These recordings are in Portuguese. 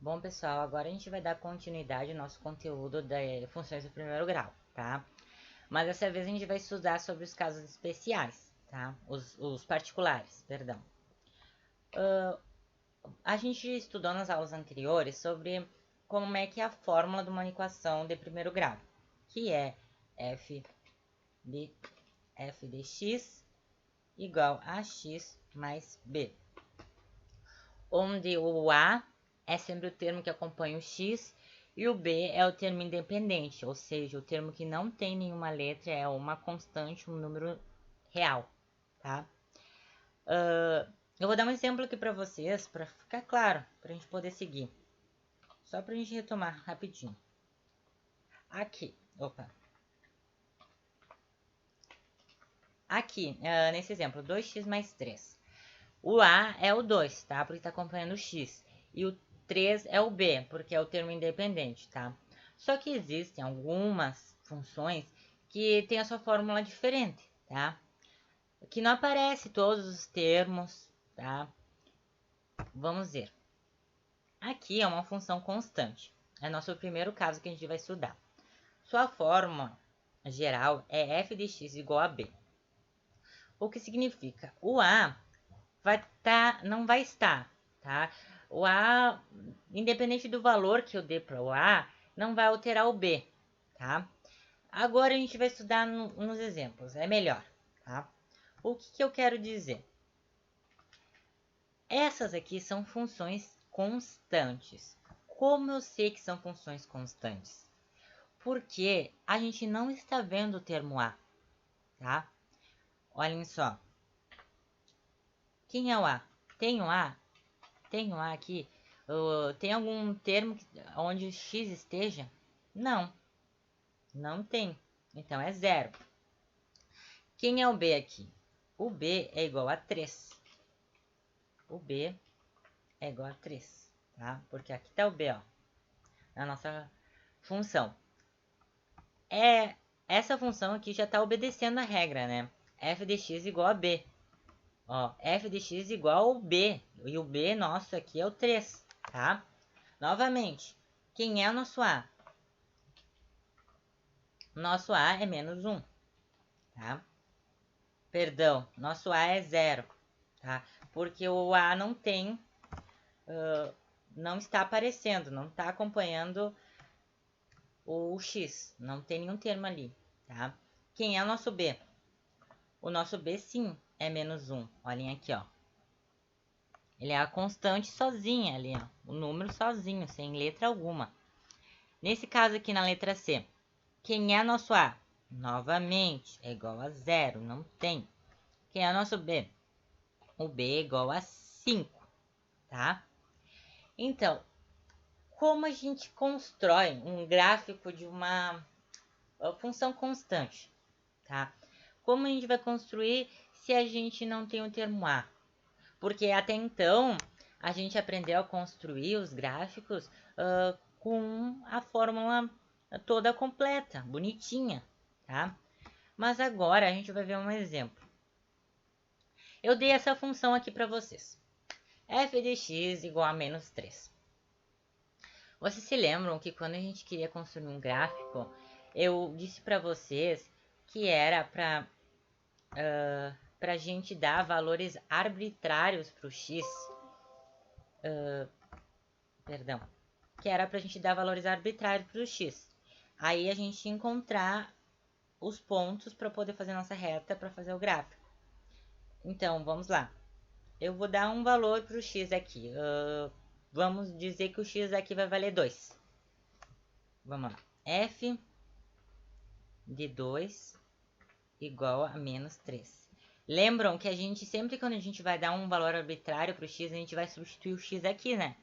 Bom, pessoal, agora a gente vai dar continuidade ao nosso conteúdo de funções do primeiro grau, tá? Mas dessa vez a gente vai estudar sobre os casos especiais, tá? Os particulares, perdão. A gente estudou nas aulas anteriores sobre como é que é a fórmula de uma equação de primeiro grau, que é f de x igual a x mais b, onde o a é sempre o termo que acompanha o x e o b é o termo independente, ou seja, o termo que não tem nenhuma letra, é uma constante, um número real, tá? Eu vou dar um exemplo aqui para vocês, para ficar claro, para a gente poder seguir. Só para a gente retomar rapidinho. Aqui, Aqui, nesse exemplo, 2x mais 3. O a é o 2, tá? Porque está acompanhando o x. E o 3 é o b, porque é o termo independente, tá? Só que existem algumas funções que têm a sua fórmula diferente, tá? Que não aparece todos os termos, tá? Vamos ver. Aqui é uma função constante. É nosso primeiro caso que a gente vai estudar. Sua fórmula geral é f de x igual a b. O que significa? O a não vai estar, tá? O a, independente do valor que eu dê para o a, não vai alterar o b, tá? Agora a gente vai estudar nos exemplos, é melhor, tá? O que eu quero dizer? Essas aqui são funções constantes. Como eu sei que são funções constantes? Porque a gente não está vendo o termo a, tá? Olhem só. Quem é o a? Tem o a? Tem o a aqui? Tem algum termo onde o x esteja? Não. Não tem. Então é zero. Quem é o b aqui? O b é igual a 3. O b é igual a 3, tá? Porque aqui está o b, ó, na nossa função. Essa função aqui já está obedecendo a regra, né? F de x igual a b. Ó, f de x igual ao b. E o b nosso aqui é o 3, tá? Novamente, quem é o nosso a? Nosso a é menos 1, tá? Perdão, nosso a é 0, tá? Porque o a não tem, não está aparecendo, não está acompanhando o x, não tem nenhum termo ali, tá? Quem é o nosso b? O nosso b, sim, é menos 1. Olhem aqui, ó. Ele é a constante sozinha ali, ó. O número sozinho, sem letra alguma. Nesse caso aqui, na letra C, quem é nosso A? Novamente, é igual a 0, não tem. Quem é nosso B? O B é igual a 5, tá? Então, como a gente constrói um gráfico de uma função constante, tá? Como a gente vai construir se a gente não tem o termo A? Porque até então, a gente aprendeu a construir os gráficos com a fórmula toda completa, bonitinha, tá? Mas agora a gente vai ver um exemplo. Eu dei essa função aqui para vocês. F de x igual a menos 3. Vocês se lembram que quando a gente queria construir um gráfico, eu disse para vocês que era para a gente dar valores arbitrários para o x. Perdão. Que era para a gente dar valores arbitrários para o x. Aí a gente encontrar os pontos para poder fazer nossa reta para fazer o gráfico. Então, vamos lá. Eu vou dar um valor para o x aqui. Vamos dizer que o x aqui vai valer 2. Vamos lá. F de 2 igual a menos 3. Lembram que a gente, sempre quando a gente vai dar um valor arbitrário para o x, a gente vai substituir o x aqui, né?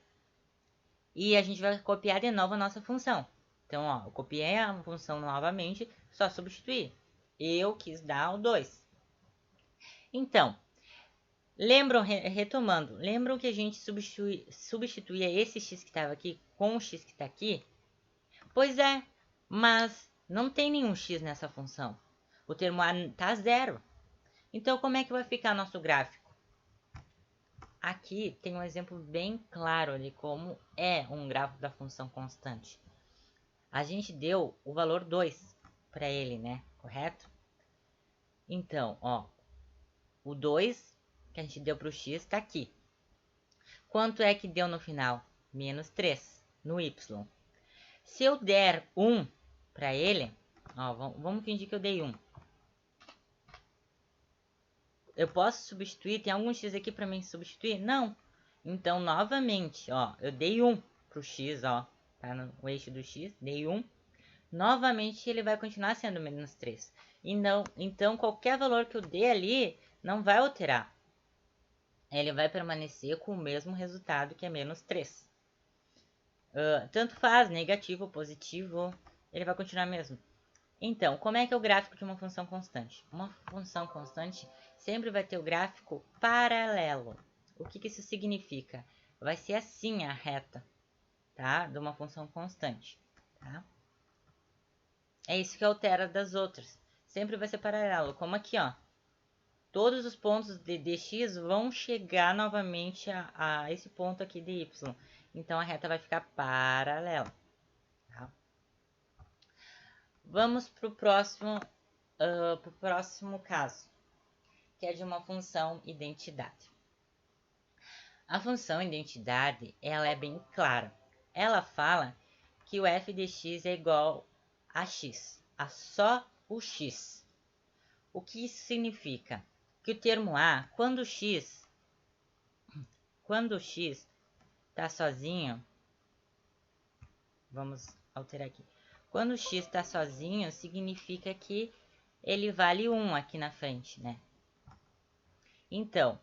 E a gente vai copiar de novo a nossa função. Então, ó, eu copiei a função novamente, só substituir. Eu quis dar o 2. Então, lembram, retomando, lembram que a gente substituía esse x que estava aqui com o x que está aqui? Pois é, mas não tem nenhum x nessa função. O termo a está 0. Então, como é que vai ficar nosso gráfico? aqui tem um exemplo bem claro ali como é um gráfico da função constante. A gente deu o valor 2 para ele, né? Correto? Então, ó, o 2 que a gente deu para o x está aqui. Quanto é que deu no final? Menos 3 no y. Se eu der 1 para ele, ó, vamos fingir que eu dei 1. Eu posso substituir? Tem algum x aqui para mim substituir? Não. Então, novamente, ó, eu dei 1 para o x, ó, tá no eixo do x, dei 1. Novamente, ele vai continuar sendo menos 3. Então, qualquer valor que eu dê ali, não vai alterar. Ele vai permanecer com o mesmo resultado, que é menos 3. Tanto faz, negativo ou positivo, ele vai continuar mesmo. Então, como é que é o gráfico de uma função constante? Uma função constante sempre vai ter o gráfico paralelo. O que isso significa? Vai ser assim a reta, tá? De uma função constante, tá? É isso que altera das outras. Sempre vai ser paralelo, como aqui, ó. Todos os pontos de dx vão chegar novamente a esse ponto aqui de y. Então, a reta vai ficar paralela. Tá? Vamos para o próximo caso, que é de uma função identidade. A função identidade, ela é bem clara. Ela fala que o f de x é igual a x, a só o x. O que isso significa? Que o termo a, quando o x está sozinho, vamos alterar aqui. Quando o x está sozinho, significa que ele vale 1 aqui na frente, né? Então,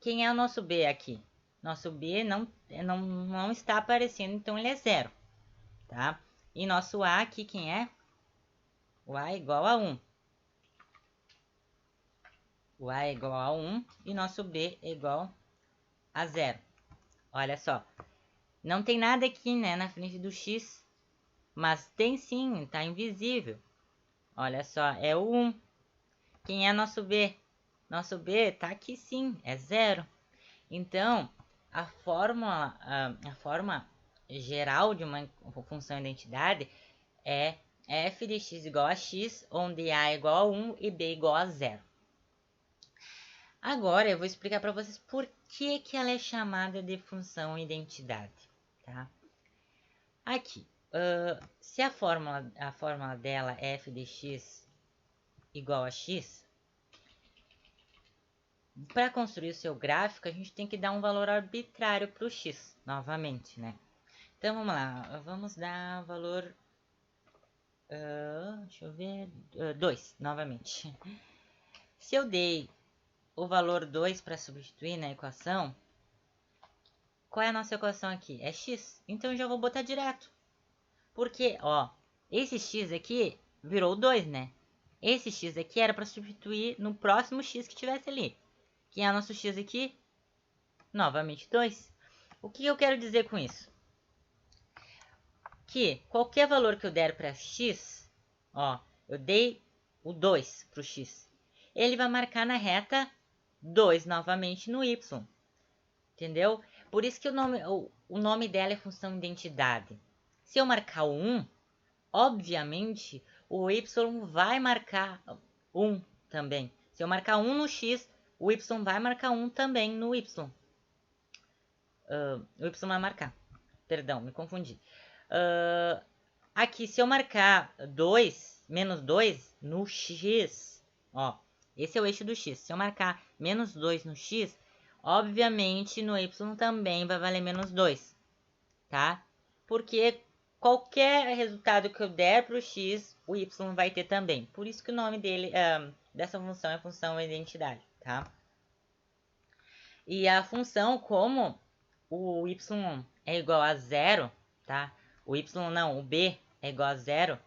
quem é o nosso b aqui? Nosso b não está aparecendo, então ele é 0, tá? E nosso a aqui, quem é? O a é igual a 1. O a é igual a 1 e nosso b é igual a 0. Olha só, não tem nada aqui, né, na frente do x, mas tem sim, tá invisível. Olha só, é o 1. Quem é nosso b? Nosso b tá aqui sim, é 0. Então, a forma geral de uma função identidade é f de x igual a x, onde a é igual a 1 e b igual a 0. Agora, eu vou explicar para vocês por que ela é chamada de função identidade, tá? Aqui, se a fórmula dela é f de x igual a x, para construir o seu gráfico, a gente tem que dar um valor arbitrário para o x, novamente, né? Então, vamos lá, vamos dar valor, deixa eu ver, 2, novamente. Se eu dei o valor 2 para substituir na equação, qual é a nossa equação aqui? É x, então eu já vou botar direto. Porque, ó, esse x aqui virou 2, né? Esse x aqui era para substituir no próximo x que tivesse ali. Quem é o nosso x aqui? Novamente 2. O que eu quero dizer com isso? Que qualquer valor que eu der para x, ó, eu dei o 2 para o x, ele vai marcar na reta 2 novamente no y. Entendeu? Por isso que o nome dela é função identidade. Se eu marcar o 1, obviamente o y vai marcar 1 também. Se eu marcar 1 no x, o y vai marcar 1 também no y. O y vai marcar. Perdão, me confundi. Aqui, se eu marcar 2, menos 2 no x, ó, esse é o eixo do x. Se eu marcar menos 2 no x, obviamente no y também vai valer menos 2, tá? Porque qualquer resultado que eu der para o x, o y vai ter também. Por isso que o nome dessa função é função identidade, tá? E a função, como o y é igual a 0, tá? O y não, o b é igual a 0.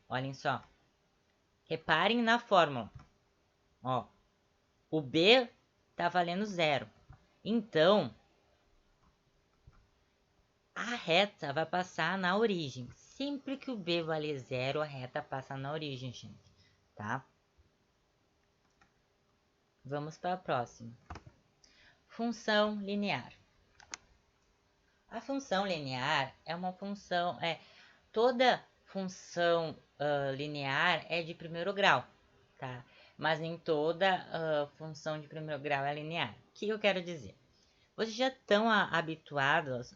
Olhem só. Reparem na fórmula. Ó, o b tá valendo 0. Então, a reta vai passar na origem. Sempre que o b valer 0, a reta passa na origem, gente, tá? Vamos para a próxima. função linear. A função linear é uma função, toda função linear é de primeiro grau, tá? Mas nem toda função de primeiro grau é linear. O que eu quero dizer? Vocês já estão habituados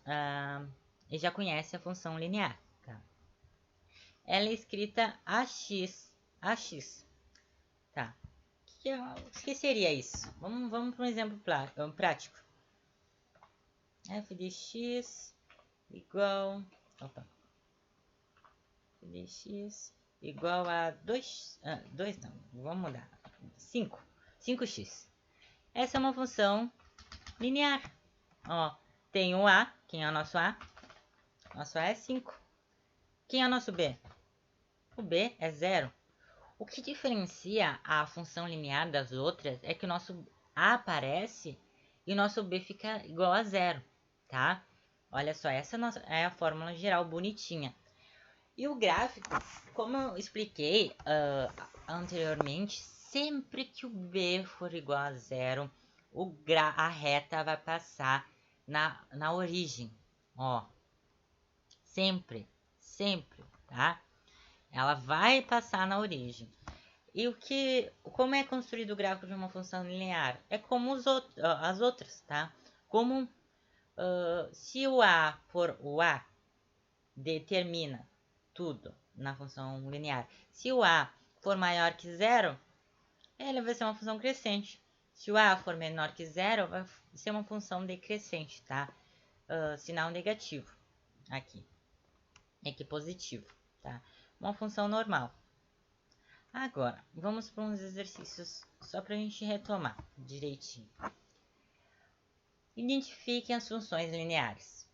e já conhecem a função linear, tá? Ela é escrita AX, tá? O que seria isso? Vamos para um exemplo prático. F de x igual... Opa. F de x igual a 2 não, vamos mudar. 5x. Essa é uma função linear. Ó, tem o A. Quem é o nosso A? Nosso A é 5. Quem é o nosso B? O B é 0. O que diferencia a função linear das outras é que o nosso A aparece e o nosso B fica igual a 0, tá? Olha só, essa é a fórmula geral bonitinha. E o gráfico, como eu expliquei anteriormente, sempre que o B for igual a 0, a reta vai passar na origem, ó. Sempre, tá? Ela vai passar na origem. E como é construído o gráfico de uma função linear? É como as outras, tá? Como se o A for o A, determina tudo na função linear. Se o A for maior que 0, ela vai ser uma função crescente. Se o A for menor que 0, vai ser uma função decrescente, tá? Sinal negativo aqui. Aqui positivo, tá? Uma função normal. Agora, vamos para uns exercícios só para a gente retomar direitinho. Identifiquem as funções lineares.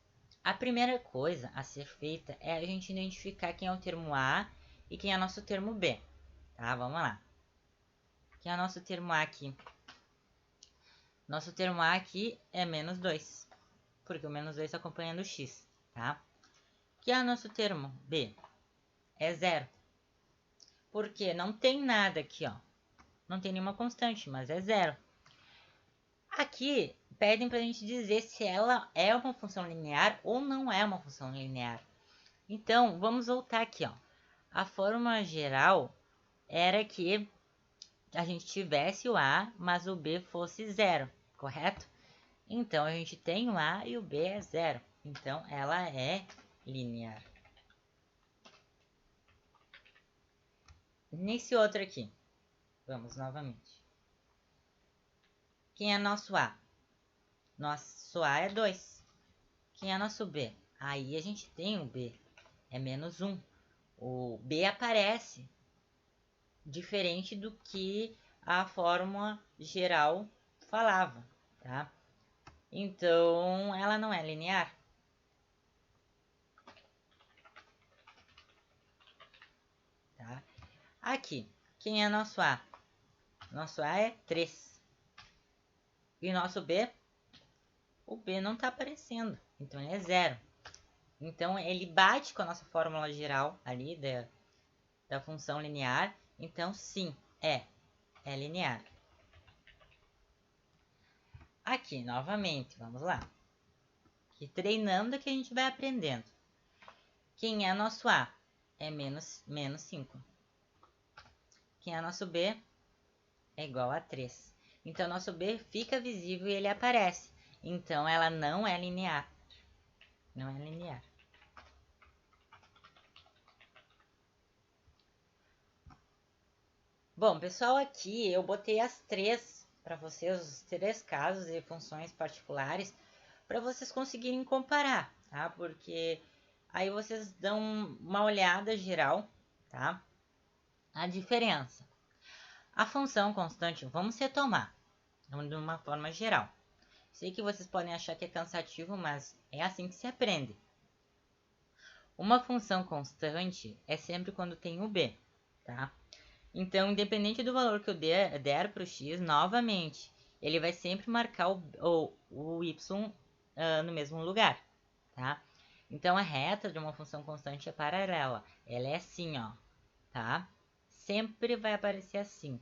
A primeira coisa a ser feita é a gente identificar quem é o termo A e quem é o nosso termo B. Tá, vamos lá. Quem é o nosso termo A aqui? Nosso termo A aqui é menos 2, porque o menos 2 está acompanhando o x, tá? Quem é o nosso termo B? É 0. Porque não tem nada aqui, ó. Não tem nenhuma constante, mas é 0. Aqui, pedem para a gente dizer se ela é uma função linear ou não é uma função linear. Então, vamos voltar aqui, ó. A fórmula geral era que a gente tivesse o A, mas o B fosse 0, correto? Então, a gente tem o A e o B é 0. Então, ela é linear. Nesse outro aqui, vamos novamente. Quem é nosso A? Nosso A é 2. Quem é nosso B? Aí a gente tem o B, é menos 1. O B aparece, diferente do que a fórmula geral falava, tá? Então, ela não é linear. Tá? Aqui, quem é nosso A? Nosso A é 3. E nosso B? O B não está aparecendo, então ele é 0. Então, ele bate com a nossa fórmula geral ali da função linear. Então, sim, é linear. Aqui, novamente, vamos lá. Aqui, treinando que a gente vai aprendendo. Quem é nosso A? É menos 5. Quem é nosso B? É igual a 3. Então, nosso B fica visível e ele aparece. Então, ela não é linear. Não é linear. Bom, pessoal, aqui eu botei as 3 para vocês, os 3 casos e funções particulares, para vocês conseguirem comparar, tá? Porque aí vocês dão uma olhada geral, tá? A diferença. A função constante, vamos retomar de uma forma geral. Sei que vocês podem achar que é cansativo, mas é assim que se aprende. Uma função constante é sempre quando tem o b, tá? Então, independente do valor que eu der para o x, novamente, ele vai sempre marcar o y no mesmo lugar, tá? Então, a reta de uma função constante é paralela. Ela é assim, ó, tá? Sempre vai aparecer assim,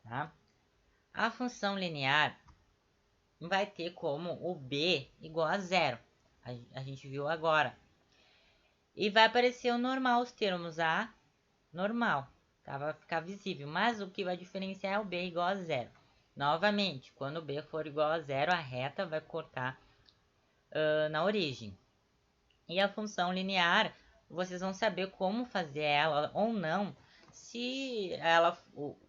tá? A função linear vai ter como o B igual a zero. A gente viu agora. E vai aparecer o normal, os termos A, normal, tá? Vai ficar visível, mas o que vai diferenciar é o B igual a zero. Novamente, quando o B for igual a zero, a reta vai cortar na origem. E a função linear, vocês vão saber como fazer ela ou não, se ela,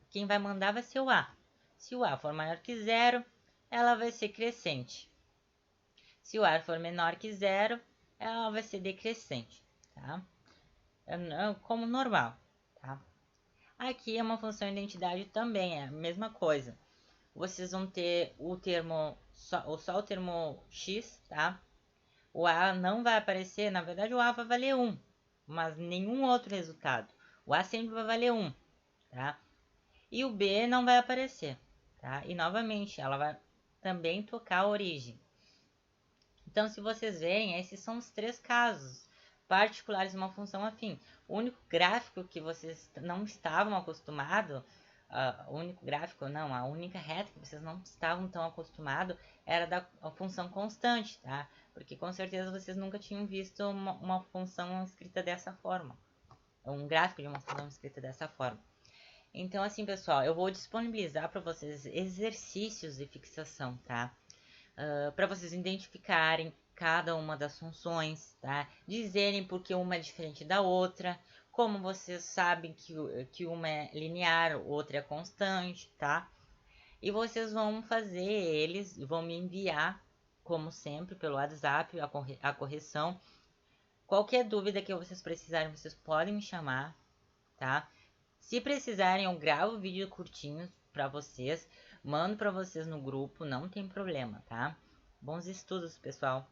quem vai mandar vai ser o A. Se o A for maior que zero, ela vai ser crescente. Se o A for menor que zero, ela vai ser decrescente, tá? Como normal, tá? Aqui é uma função identidade também, é a mesma coisa. Vocês vão ter o termo, só o termo x, tá? O A não vai aparecer, na verdade o A vai valer 1, mas nenhum outro resultado. O A sempre vai valer 1, tá? E o B não vai aparecer, tá? E novamente, ela vai também tocar a origem. Então, se vocês verem, esses são os 3 casos particulares de uma função afim. O único gráfico que vocês não estavam acostumados, o único gráfico não, a única reta que vocês não estavam tão acostumados era da função constante, tá? Porque com certeza vocês nunca tinham visto uma função escrita dessa forma. Um gráfico de uma função escrita dessa forma. Então, assim, pessoal, eu vou disponibilizar para vocês exercícios de fixação, tá? Para vocês identificarem cada uma das funções, tá? Dizerem porque uma é diferente da outra, como vocês sabem que uma é linear, outra é constante, tá? E vocês vão fazer eles, vão me enviar, como sempre, pelo WhatsApp, a correção. Qualquer dúvida que vocês precisarem, vocês podem me chamar, tá? Se precisarem, eu gravo vídeo curtinho para vocês, mando para vocês no grupo, não tem problema, tá? Bons estudos, pessoal!